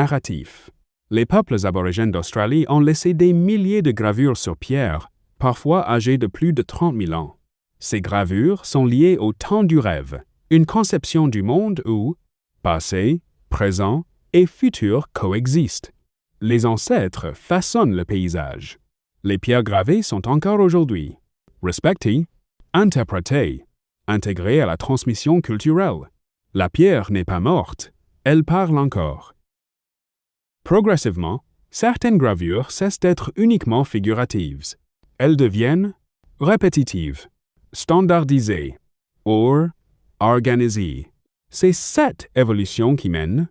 narratif. Les peuples aborigènes d'Australie ont laissé des milliers de gravures sur pierre, parfois âgées de plus de 30 000 ans. Ces gravures sont liées au temps du rêve, une conception du monde où passé, présent et futur coexistent. Les ancêtres façonnent le paysage. Les pierres gravées sont encore aujourd'hui respectées, interprétées, intégrées à la transmission culturelle. La pierre n'est pas morte, elle parle encore. Progressivement, certaines gravures cessent d'être uniquement figuratives. Elles deviennent répétitives, standardisées, ou organisées. C'est cette évolution qui mène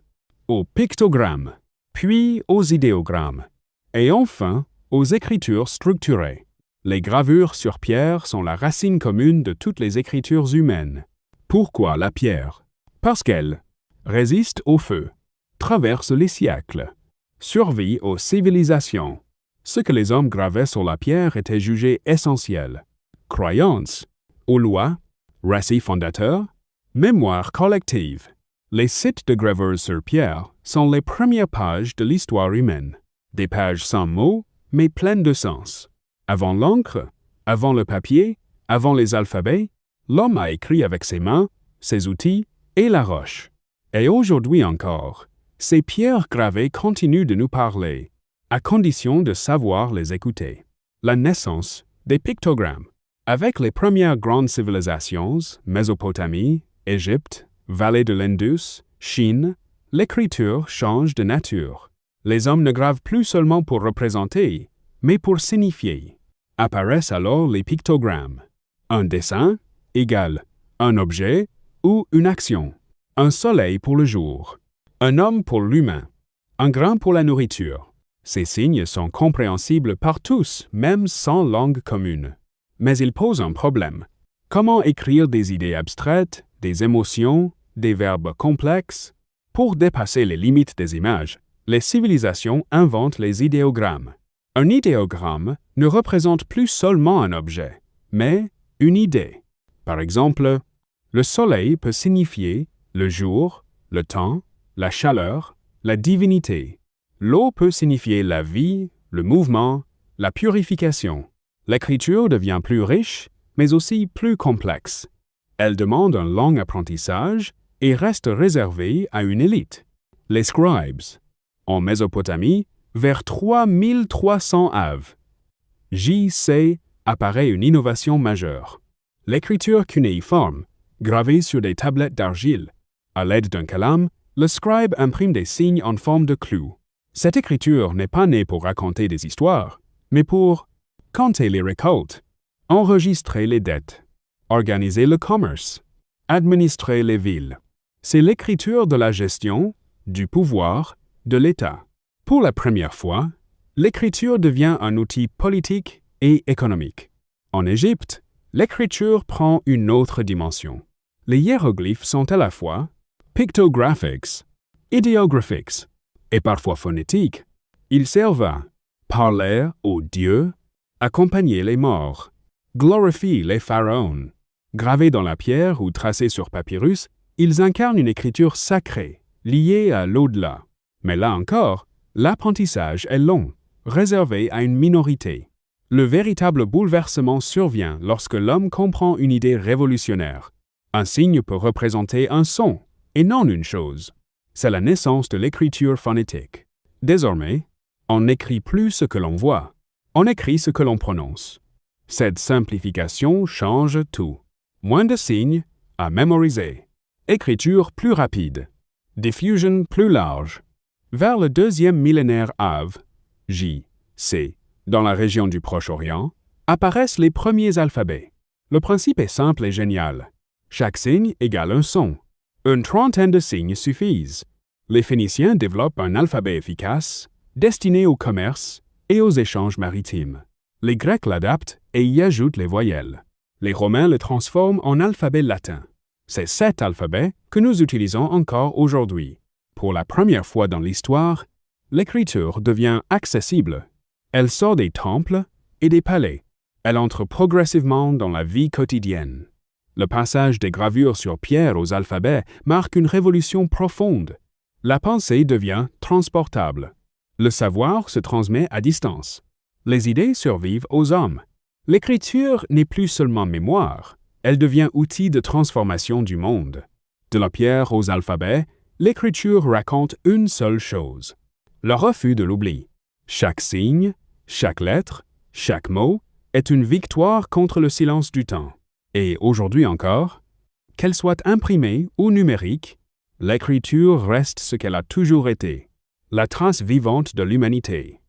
au pictogramme, puis aux idéogrammes, et enfin aux écritures structurées. Les gravures sur pierre sont la racine commune de toutes les écritures humaines. Pourquoi la pierre? Parce qu'elle résiste au feu, traverse les siècles, survit aux civilisations. Ce que les hommes gravaient sur la pierre était jugé essentiel. Croyance, aux lois, récits fondateurs, mémoire collective. Les sites de gravure sur pierre sont les premières pages de l'histoire humaine. Des pages sans mots, mais pleines de sens. Avant l'encre, avant le papier, avant les alphabets, l'homme a écrit avec ses mains, ses outils et la roche. Et aujourd'hui encore, ces pierres gravées continuent de nous parler, à condition de savoir les écouter. La naissance des pictogrammes. Avec les premières grandes civilisations, Mésopotamie, Égypte, vallée de l'Indus, Chine, l'écriture change de nature. Les hommes ne gravent plus seulement pour représenter, mais pour signifier. Apparaissent alors les pictogrammes. Un dessin égale un objet ou une action. Un soleil pour le jour. Un homme pour l'humain. Un grain pour la nourriture. Ces signes sont compréhensibles par tous, même sans langue commune. Mais ils posent un problème. Comment écrire des idées abstraites, des émotions, des verbes complexes? Pour dépasser les limites des images, les civilisations inventent les idéogrammes. Un idéogramme ne représente plus seulement un objet, mais une idée. Par exemple, le soleil peut signifier le jour, le temps, la chaleur, la divinité. L'eau peut signifier la vie, le mouvement, la purification. L'écriture devient plus riche, mais aussi plus complexe. Elle demande un long apprentissage et reste réservée à une élite, les scribes. En Mésopotamie, vers 3300 av. J.C. apparaît une innovation majeure. L'écriture cunéiforme, gravée sur des tablettes d'argile. À l'aide d'un calame, le scribe imprime des signes en forme de clous. Cette écriture n'est pas née pour raconter des histoires, mais pour compter les récoltes, enregistrer les dettes, organiser le commerce, administrer les villes. C'est l'écriture de la gestion, du pouvoir, de l'État. Pour la première fois, l'écriture devient un outil politique et économique. En Égypte, l'écriture prend une autre dimension. Les hiéroglyphes sont à la fois pictographiques, idéographiques et parfois phonétiques. Ils servent à parler aux dieux, accompagner les morts, glorifier les pharaons. Gravés dans la pierre ou tracés sur papyrus, ils incarnent une écriture sacrée, liée à l'au-delà. Mais là encore, l'apprentissage est long, réservé à une minorité. Le véritable bouleversement survient lorsque l'homme comprend une idée révolutionnaire. Un signe peut représenter un son, et non une chose. C'est la naissance de l'écriture phonétique. Désormais, on n'écrit plus ce que l'on voit, on écrit ce que l'on prononce. Cette simplification change tout. Moins de signes à mémoriser. Écriture plus rapide. Diffusion plus large. Vers le deuxième millénaire av, J.C., dans la région du Proche-Orient, apparaissent les premiers alphabets. Le principe est simple et génial. Chaque signe égale un son. Une trentaine de signes suffisent. Les Phéniciens développent un alphabet efficace, destiné au commerce et aux échanges maritimes. Les Grecs l'adaptent et y ajoutent les voyelles. Les Romains le transforment en alphabet latin. C'est cet alphabet que nous utilisons encore aujourd'hui. Pour la première fois dans l'histoire, l'écriture devient accessible. Elle sort des temples et des palais. Elle entre progressivement dans la vie quotidienne. Le passage des gravures sur pierre aux alphabets marque une révolution profonde. La pensée devient transportable. Le savoir se transmet à distance. Les idées survivent aux hommes. L'écriture n'est plus seulement mémoire, elle devient outil de transformation du monde. De la pierre aux alphabets, l'écriture raconte une seule chose: le refus de l'oubli. Chaque signe, chaque lettre, chaque mot est une victoire contre le silence du temps. Et aujourd'hui encore, qu'elle soit imprimée ou numérique, l'écriture reste ce qu'elle a toujours été, la trace vivante de l'humanité.